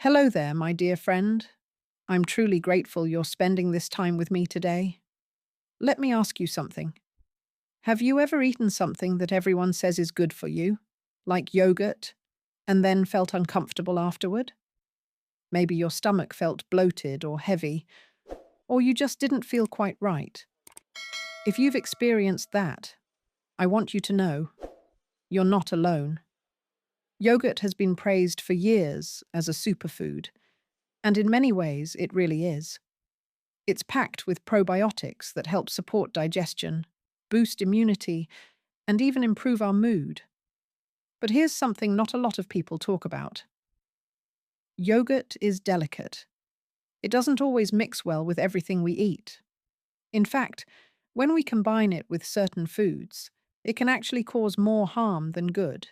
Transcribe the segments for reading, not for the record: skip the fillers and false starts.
Hello there, my dear friend. I'm truly grateful you're spending this time with me today. Let me ask you something. Have you ever eaten something that everyone says is good for you, like yogurt, and then felt uncomfortable afterward? Maybe your stomach felt bloated or heavy, or you just didn't feel quite right. If you've experienced that, I want you to know you're not alone. Yogurt has been praised for years as a superfood, and in many ways it really is. It's packed with probiotics that help support digestion, boost immunity, and even improve our mood. But here's something not a lot of people talk about. Yogurt is delicate. It doesn't always mix well with everything we eat. In fact, when we combine it with certain foods, it can actually cause more harm than good,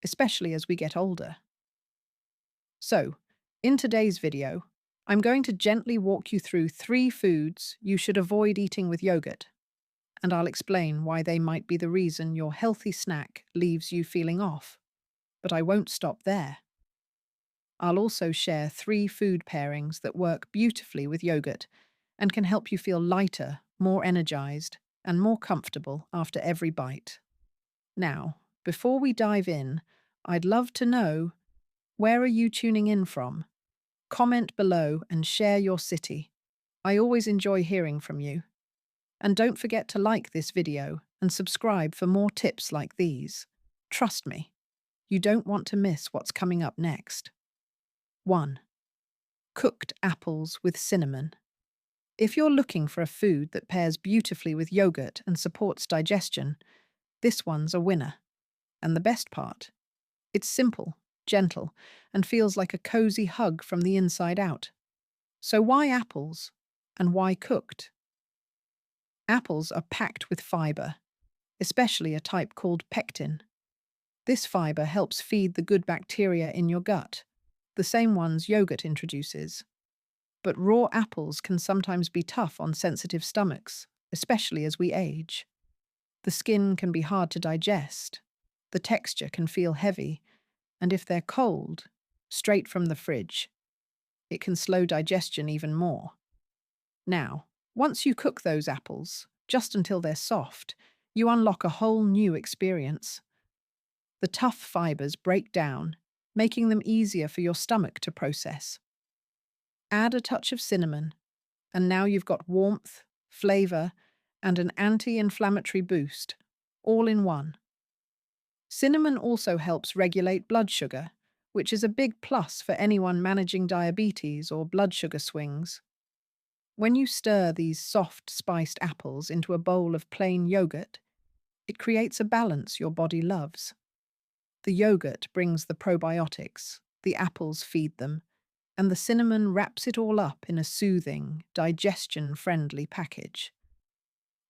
especially as we get older. So, in today's video, I'm going to gently walk you through 3 foods you should avoid eating with yogurt, and I'll explain why they might be the reason your healthy snack leaves you feeling off. But I won't stop there. I'll also share 3 food pairings that work beautifully with yogurt and can help you feel lighter, more energized, and more comfortable after every bite. Now, before we dive in, I'd love to know, where are you tuning in from? Comment below and share your city. I always enjoy hearing from you. And don't forget to like this video and subscribe for more tips like these. Trust me, you don't want to miss what's coming up next. 1. Cooked apples with cinnamon. If you're looking for a food that pairs beautifully with yogurt and supports digestion, this one's a winner. And the best part? It's simple, gentle, and feels like a cozy hug from the inside out. So why apples? And why cooked? Apples are packed with fiber, especially a type called pectin. This fiber helps feed the good bacteria in your gut, the same ones yogurt introduces. But raw apples can sometimes be tough on sensitive stomachs, especially as we age. The skin can be hard to digest, the texture can feel heavy, and if they're cold, straight from the fridge, it can slow digestion even more. Now, once you cook those apples, just until they're soft, you unlock a whole new experience. The tough fibers break down, making them easier for your stomach to process. Add a touch of cinnamon, and now you've got warmth, flavor, and an anti-inflammatory boost, all in one. Cinnamon also helps regulate blood sugar, which is a big plus for anyone managing diabetes or blood sugar swings. When you stir these soft, spiced apples into a bowl of plain yogurt, it creates a balance your body loves. The yogurt brings the probiotics, the apples feed them, and the cinnamon wraps it all up in a soothing, digestion-friendly package.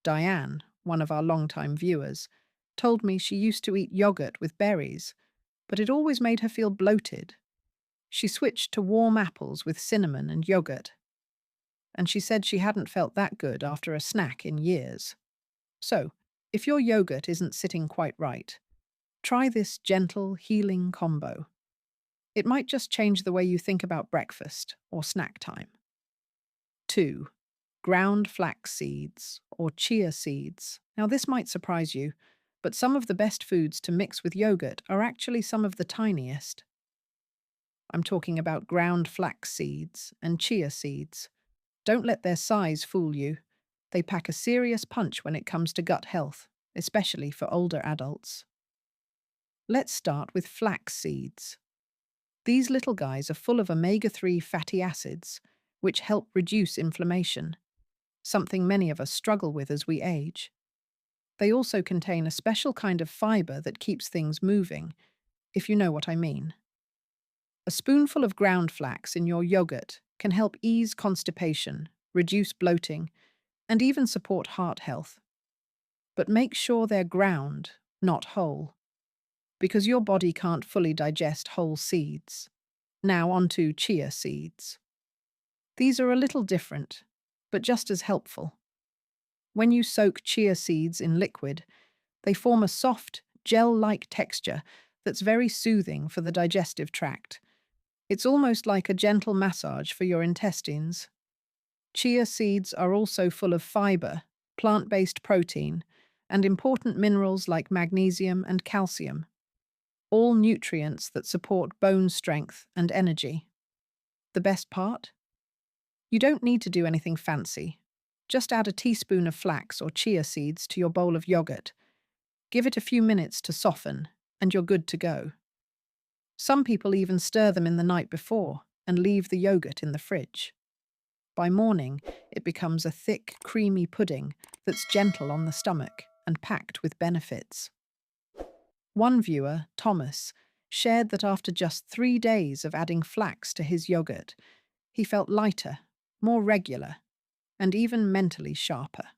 Diane, one of our longtime viewers, told me she used to eat yogurt with berries, but it always made her feel bloated. She switched to warm apples with cinnamon and yogurt, and she said she hadn't felt that good after a snack in years. So, if your yogurt isn't sitting quite right, try this gentle, healing combo. It might just change the way you think about breakfast or snack time. 2. Ground flax seeds or chia seeds. Now, this might surprise you, but some of the best foods to mix with yogurt are actually some of the tiniest. I'm talking about ground flax seeds and chia seeds. Don't let their size fool you. They pack a serious punch when it comes to gut health, especially for older adults. Let's start with flax seeds. These little guys are full of omega-3 fatty acids, which help reduce inflammation, something many of us struggle with as we age. They also contain a special kind of fiber that keeps things moving, if you know what I mean. A spoonful of ground flax in your yogurt can help ease constipation, reduce bloating, and even support heart health. But make sure they're ground, not whole, because your body can't fully digest whole seeds. Now onto chia seeds. These are a little different, but just as helpful. When you soak chia seeds in liquid, they form a soft, gel-like texture that's very soothing for the digestive tract. It's almost like a gentle massage for your intestines. Chia seeds are also full of fiber, plant-based protein, and important minerals like magnesium and calcium, all nutrients that support bone strength and energy. The best part? You don't need to do anything fancy. Just add a teaspoon of flax or chia seeds to your bowl of yogurt. Give it a few minutes to soften, and you're good to go. Some people even stir them in the night before and leave the yogurt in the fridge. By morning, it becomes a thick, creamy pudding that's gentle on the stomach and packed with benefits. One viewer, Thomas, shared that after just 3 days of adding flax to his yogurt, he felt lighter, more regular, and even mentally sharper.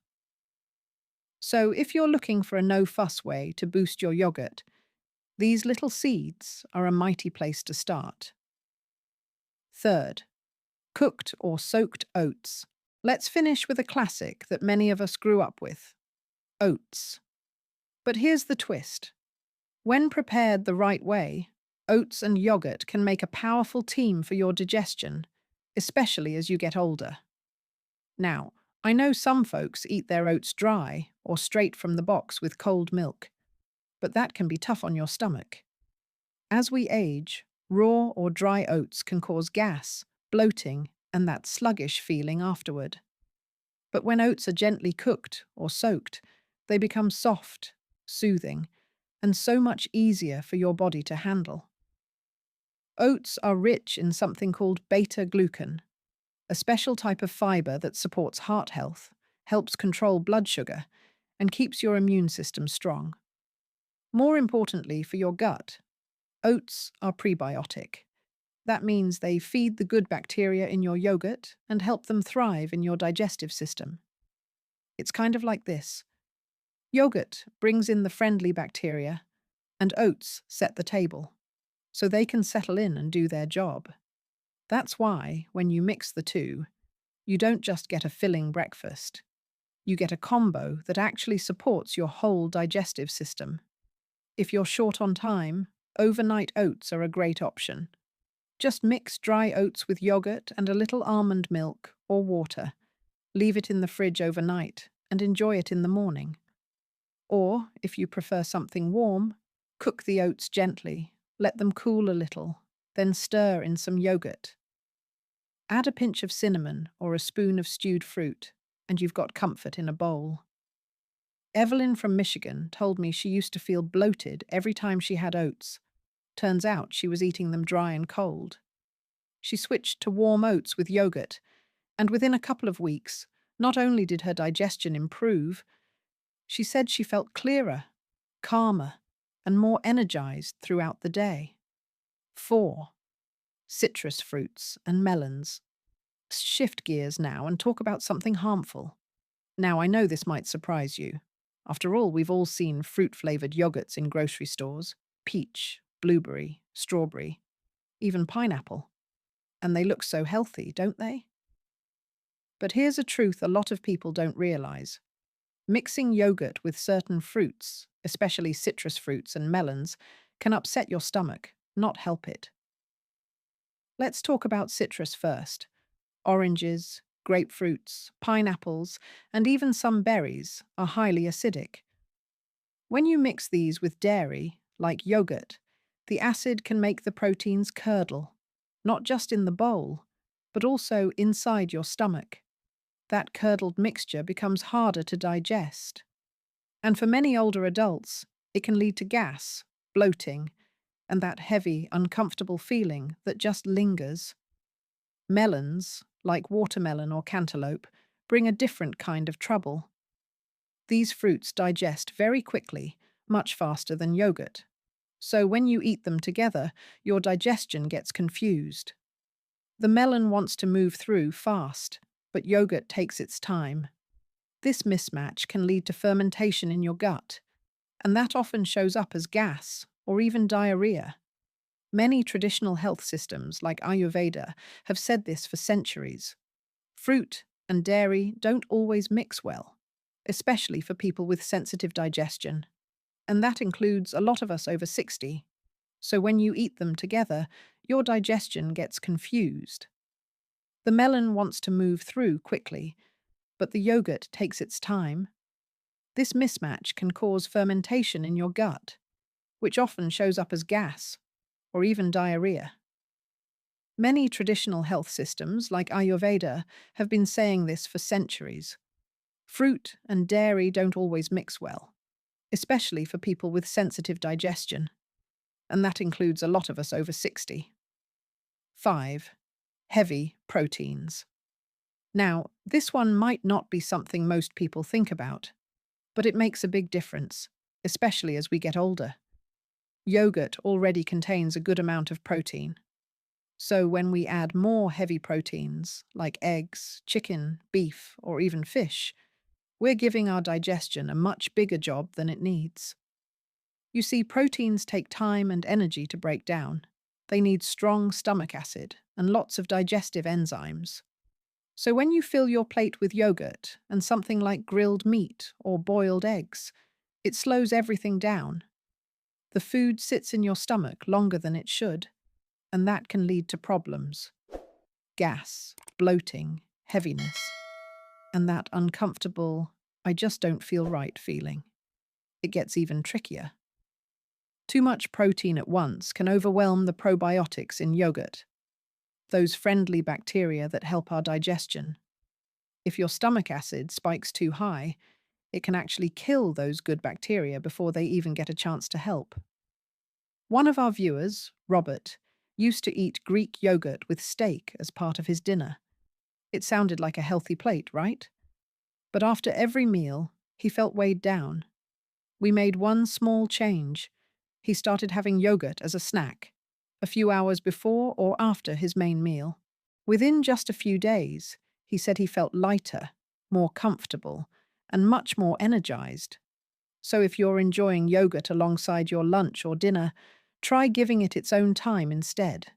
So if you're looking for a no-fuss way to boost your yogurt, these little seeds are a mighty place to start. Third, cooked or soaked oats. Let's finish with a classic that many of us grew up with: oats. But here's the twist. When prepared the right way, oats and yogurt can make a powerful team for your digestion, especially as you get older. Now, I know some folks eat their oats dry or straight from the box with cold milk, but that can be tough on your stomach. As we age, raw or dry oats can cause gas, bloating, and that sluggish feeling afterward. But when oats are gently cooked or soaked, they become soft, soothing, and so much easier for your body to handle. Oats are rich in something called beta-glucan, a special type of fiber that supports heart health, helps control blood sugar, and keeps your immune system strong. More importantly for your gut, oats are prebiotic. That means they feed the good bacteria in your yogurt and help them thrive in your digestive system. It's kind of like this. Yogurt brings in the friendly bacteria, and oats set the table, so they can settle in and do their job. That's why, when you mix the two, you don't just get a filling breakfast. You get a combo that actually supports your whole digestive system. If you're short on time, overnight oats are a great option. Just mix dry oats with yogurt and a little almond milk or water. Leave it in the fridge overnight and enjoy it in the morning. Or, if you prefer something warm, cook the oats gently, let them cool a little, then stir in some yogurt. Add a pinch of cinnamon or a spoon of stewed fruit, and you've got comfort in a bowl. Evelyn from Michigan told me she used to feel bloated every time she had oats. Turns out she was eating them dry and cold. She switched to warm oats with yogurt, and within a couple of weeks, not only did her digestion improve, she said she felt clearer, calmer, and more energized throughout the day. 4. Citrus fruits and melons. Shift gears now and talk about something harmful. Now, I know this might surprise you. After all, we've all seen fruit-flavored yogurts in grocery stores: peach, blueberry, strawberry, even pineapple. And they look so healthy, don't they? But here's a truth a lot of people don't realize. Mixing yogurt with certain fruits, especially citrus fruits and melons, can upset your stomach, not help it. Let's talk about citrus first. Oranges, grapefruits, pineapples, and even some berries are highly acidic. When you mix these with dairy, like yogurt, the acid can make the proteins curdle, not just in the bowl, but also inside your stomach. That curdled mixture becomes harder to digest. And for many older adults, it can lead to gas, bloating, and that heavy, uncomfortable feeling that just lingers. Melons, like watermelon or cantaloupe, bring a different kind of trouble. These fruits digest very quickly, much faster than yogurt. So when you eat them together, your digestion gets confused. The melon wants to move through fast, but yogurt takes its time. This mismatch can lead to fermentation in your gut, and that often shows up as gas or even diarrhea. Many traditional health systems, like Ayurveda, have said this for centuries. Fruit and dairy don't always mix well, especially for people with sensitive digestion. And that includes a lot of us over 60. So when you eat them together, your digestion gets confused. The melon wants to move through quickly, but the yogurt takes its time. This mismatch can cause fermentation in your gut, which often shows up as gas or even diarrhea. Many traditional health systems, like Ayurveda, have been saying this for centuries. Fruit and dairy don't always mix well, especially for people with sensitive digestion, and that includes a lot of us over 60. 5. Heavy proteins. Now, this one might not be something most people think about, but it makes a big difference, especially as we get older. Yogurt already contains a good amount of protein. So when we add more heavy proteins, like eggs, chicken, beef, or even fish, we're giving our digestion a much bigger job than it needs. You see, proteins take time and energy to break down. They need strong stomach acid and lots of digestive enzymes. So when you fill your plate with yogurt and something like grilled meat or boiled eggs, it slows everything down. The food sits in your stomach longer than it should, and that can lead to problems. Gas, bloating, heaviness, and that uncomfortable, I just don't feel right feeling. It gets even trickier. Too much protein at once can overwhelm the probiotics in yogurt, those friendly bacteria that help our digestion. If your stomach acid spikes too high, it can actually kill those good bacteria before they even get a chance to help. One of our viewers, Robert, used to eat Greek yogurt with steak as part of his dinner. It sounded like a healthy plate, right? But after every meal, he felt weighed down. We made one small change. He started having yogurt as a snack, a few hours before or after his main meal. Within just a few days, he said he felt lighter, more comfortable, and much more energized. So if you're enjoying yogurt alongside your lunch or dinner, try giving it its own time instead.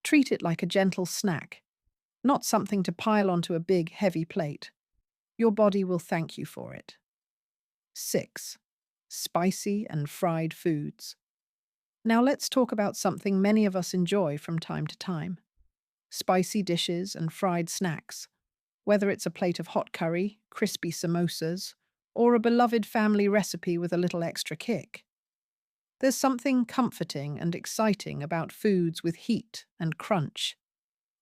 Treat it like a gentle snack, not something to pile onto a big, heavy plate. Your body will thank you for it. 6. Spicy and fried foods. Now let's talk about something many of us enjoy from time to time. Spicy dishes and fried snacks. Whether it's a plate of hot curry, crispy samosas, or a beloved family recipe with a little extra kick. There's something comforting and exciting about foods with heat and crunch.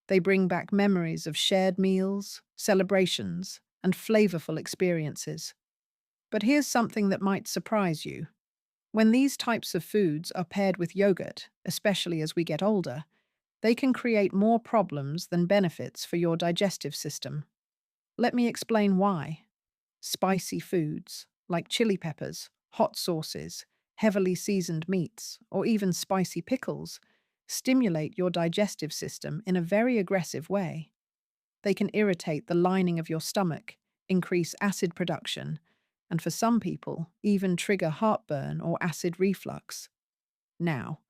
They bring back memories of shared meals, celebrations, and flavorful experiences. But here's something that might surprise you. When these types of foods are paired with yogurt, especially as we get older, they can create more problems than benefits for your digestive system. Let me explain why. Spicy foods, like chili peppers, hot sauces, heavily seasoned meats, or even spicy pickles, stimulate your digestive system in a very aggressive way. They can irritate the lining of your stomach, increase acid production, and for some people, even trigger heartburn or acid reflux. Now,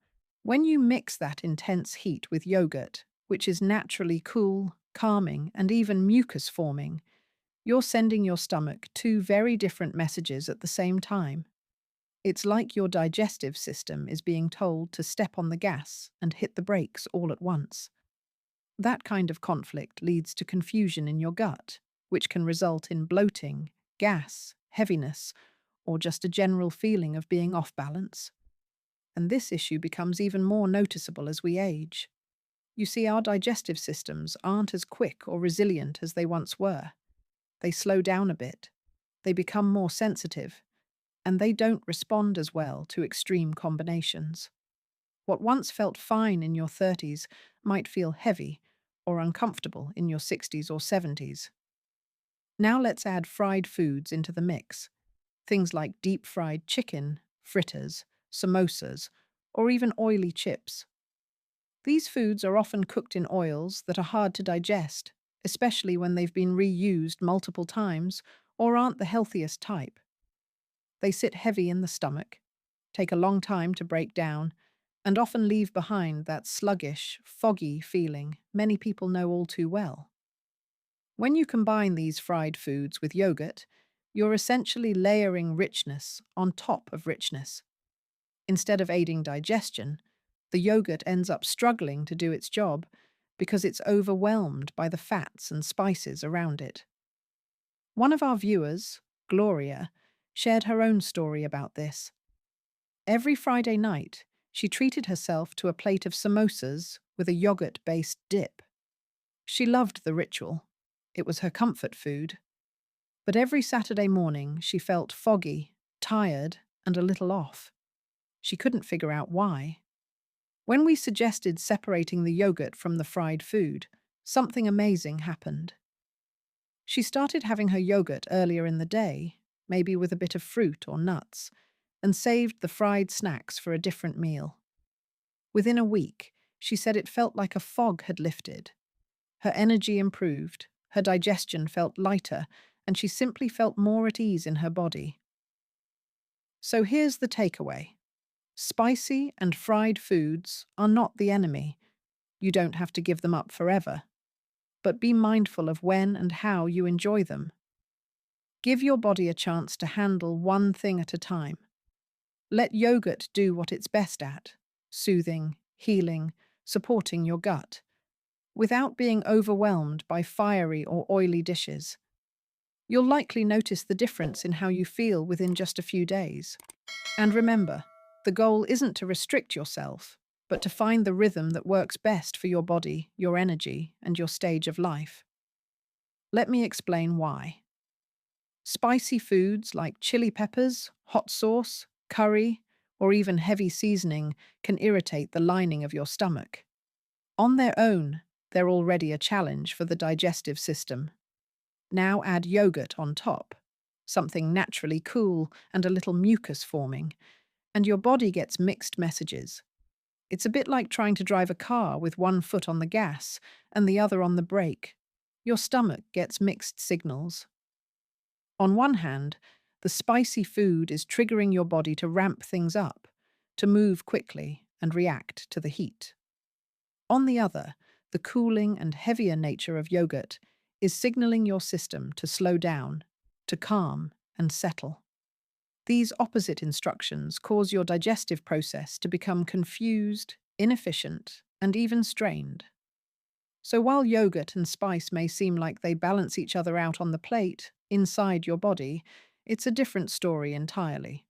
when you mix that intense heat with yogurt, which is naturally cool, calming, and even mucus-forming, you're sending your stomach two very different messages at the same time. It's like your digestive system is being told to step on the gas and hit the brakes all at once. That kind of conflict leads to confusion in your gut, which can result in bloating, gas, heaviness, or just a general feeling of being off balance. And this issue becomes even more noticeable as we age. You see, our digestive systems aren't as quick or resilient as they once were. They slow down a bit, they become more sensitive, and they don't respond as well to extreme combinations. What once felt fine in your 30s might feel heavy or uncomfortable in your 60s or 70s. Now let's add fried foods into the mix. Things like deep-fried chicken, fritters, samosas, or even oily chips. These foods are often cooked in oils that are hard to digest, especially when they've been reused multiple times or aren't the healthiest type. They sit heavy in the stomach, take a long time to break down, and often leave behind that sluggish, foggy feeling many people know all too well. When you combine these fried foods with yogurt, you're essentially layering richness on top of richness. Instead of aiding digestion, The yogurt ends up struggling to do its job because it's overwhelmed by the fats and spices around it. One of our viewers, Gloria, shared her own story about this. Every Friday night, she treated herself to a plate of samosas with a yogurt based dip. She loved the ritual. It was her comfort food. But every Saturday morning, she felt foggy, tired, and a little off. She couldn't figure out why. When we suggested separating the yogurt from the fried food, something amazing happened. She started having her yogurt earlier in the day, maybe with a bit of fruit or nuts, and saved the fried snacks for a different meal. Within a week, she said it felt like a fog had lifted. Her energy improved, her digestion felt lighter, and she simply felt more at ease in her body. So here's the takeaway. Spicy and fried foods are not the enemy. You don't have to give them up forever. But be mindful of when and how you enjoy them. Give your body a chance to handle one thing at a time. Let yogurt do what it's best at, soothing, healing, supporting your gut, without being overwhelmed by fiery or oily dishes. You'll likely notice the difference in how you feel within just a few days. And remember, the goal isn't to restrict yourself, but to find the rhythm that works best for your body, your energy, and your stage of life. Let me explain why. Spicy foods like chili peppers, hot sauce, curry, or even heavy seasoning can irritate the lining of your stomach. On their own, they're already a challenge for the digestive system. Now add yogurt on top, something naturally cool and a little mucus forming, and your body gets mixed messages. It's a bit like trying to drive a car with one foot on the gas and the other on the brake. Your stomach gets mixed signals. On one hand, the spicy food is triggering your body to ramp things up, to move quickly and react to the heat. On the other, the cooling and heavier nature of yogurt is signaling your system to slow down, to calm and settle. These opposite instructions cause your digestive process to become confused, inefficient, and even strained. So while yogurt and spice may seem like they balance each other out on the plate, inside your body, it's a different story entirely.